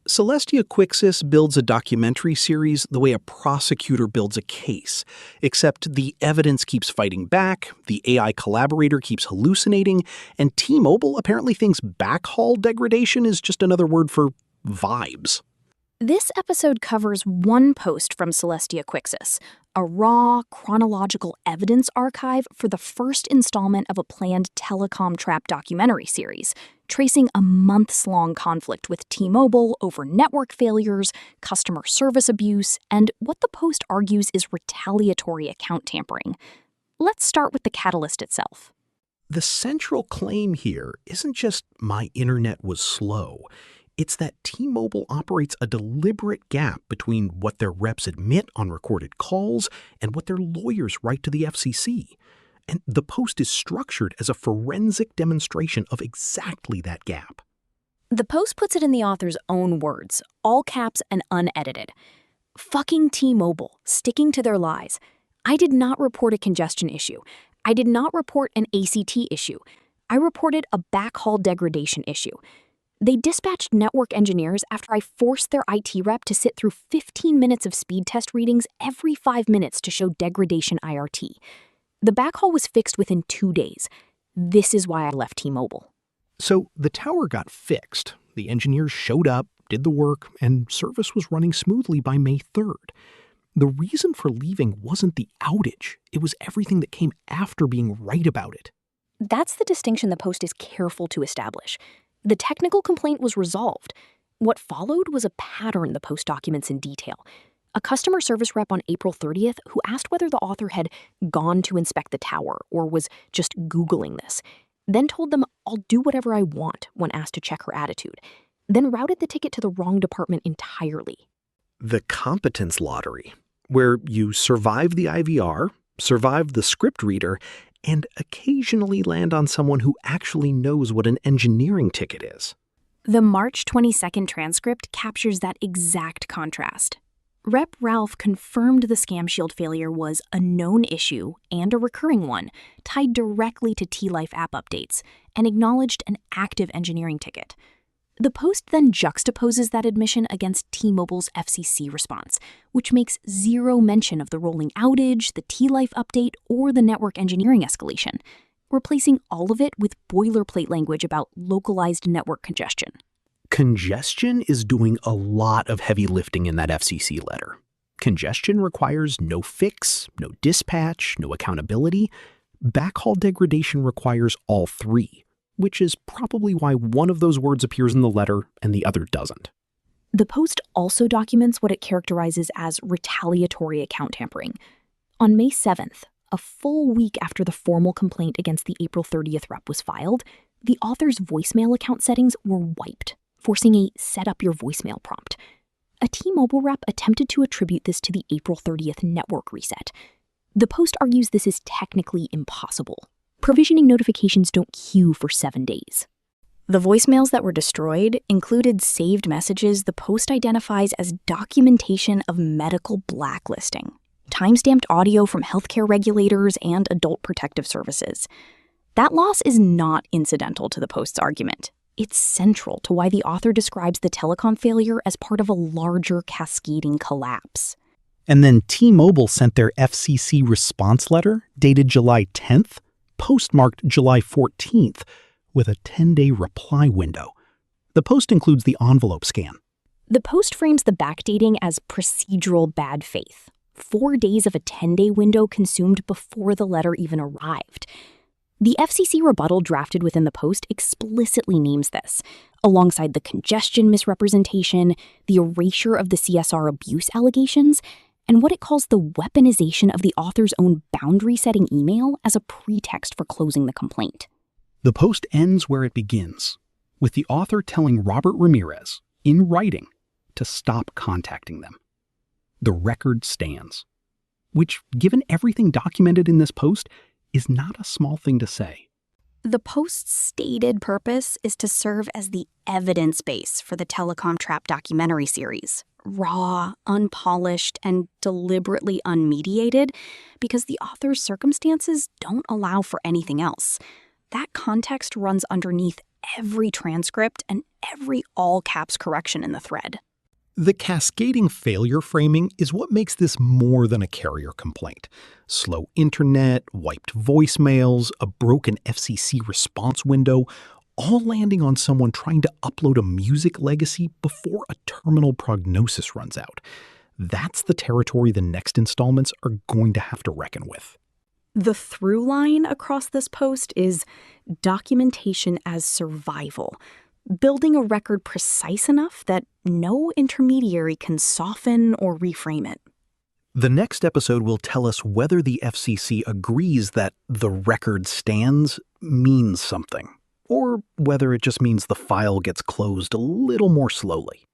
Celestia Quixis builds a documentary series the way a prosecutor builds a case, except the evidence keeps fighting back, the AI collaborator keeps hallucinating, and T-Mobile apparently thinks backhaul degradation is just another word for vibes. This episode covers one post from Celestia Quixis, a raw, chronological evidence archive for the first installment of a planned Telecom trap documentary series, tracing a months-long conflict with T-Mobile over network failures, customer service abuse, and what the post argues is retaliatory account tampering. Let's start with the catalyst itself. The central claim here isn't just my internet was slow. It's that T-Mobile operates a deliberate gap between what their reps admit on recorded calls and what their lawyers write to the FCC. And the post is structured as a forensic demonstration of exactly that gap. The post puts it in the author's own words, all caps and unedited. Fucking T-Mobile, sticking to their lies. I did not report a congestion issue. I did not report an ACT issue. I reported a backhaul degradation issue. They dispatched network engineers after I forced their IT rep to sit through 15 minutes of speed test readings every 5 minutes to show degradation IRT. The backhaul was fixed within 2 days. This is why I left T-Mobile. So the tower got fixed. The engineers showed up, did the work, and service was running smoothly by May 3rd. The reason for leaving wasn't the outage. It was everything that came after being right about it. That's the distinction the post is careful to establish. The technical complaint was resolved. What followed was a pattern the post documents in detail. A customer service rep on April 30th who asked whether the author had gone to inspect the tower or was just Googling this, then told them I'll do whatever I want when asked to check her attitude, then routed the ticket to the wrong department entirely. The competence lottery, where you survive the IVR, survive the script reader, and occasionally land on someone who actually knows what an engineering ticket is. The March 22nd transcript captures that exact contrast. Rep Ralph confirmed the Scam Shield failure was a known issue and a recurring one, tied directly to T-Life app updates, and acknowledged an active engineering ticket. The post then juxtaposes that admission against T-Mobile's FCC response, which makes zero mention of the rolling outage, the T-Life update, or the network engineering escalation, replacing all of it with boilerplate language about localized network congestion. Congestion is doing a lot of heavy lifting in that FCC letter. Congestion requires no fix, no dispatch, no accountability. Backhaul degradation requires all three, which is probably why one of those words appears in the letter and the other doesn't. The post also documents what it characterizes as retaliatory account tampering. On May 7th, a full week after the formal complaint against the April 30th rep was filed, the author's voicemail account settings were wiped, forcing a set up your voicemail prompt. A T-Mobile rep attempted to attribute this to the April 30th network reset. The post argues this is technically impossible. Provisioning notifications don't queue for 7 days. The voicemails that were destroyed included saved messages the post identifies as documentation of medical blacklisting, timestamped audio from healthcare regulators and adult protective services. That loss is not incidental to the post's argument. It's central to why the author describes the Telecom failure as part of a larger cascading collapse. And then T-Mobile sent their FCC response letter, dated July 10th, postmarked July 14th, with a 10-day reply window. The post includes the envelope scan. The post frames the backdating as procedural bad faith. 4 days of a 10-day window consumed before the letter even arrived. The FCC rebuttal drafted within the post explicitly names this, alongside the congestion misrepresentation, the erasure of the CSR abuse allegations, and what it calls the weaponization of the author's own boundary-setting email as a pretext for closing the complaint. The post ends where it begins, with the author telling Robert Ramirez, in writing, to stop contacting them. The record stands, which, given everything documented in this post, is not a small thing to say. The post's stated purpose is to serve as the evidence base for the Telecom Trap documentary series. Raw, unpolished, and deliberately unmediated because the author's circumstances don't allow for anything else. That context runs underneath every transcript and every all-caps correction in the thread. The cascading failure framing is what makes this more than a carrier complaint. Slow internet, wiped voicemails, a broken FCC response window, all landing on someone trying to upload a music legacy before a terminal prognosis runs out. That's the territory the next installments are going to have to reckon with. The through line across this post is documentation as survival, building a record precise enough that no intermediary can soften or reframe it. The next episode will tell us whether the FCC agrees that the record stands means something, or whether it just means the file gets closed a little more slowly.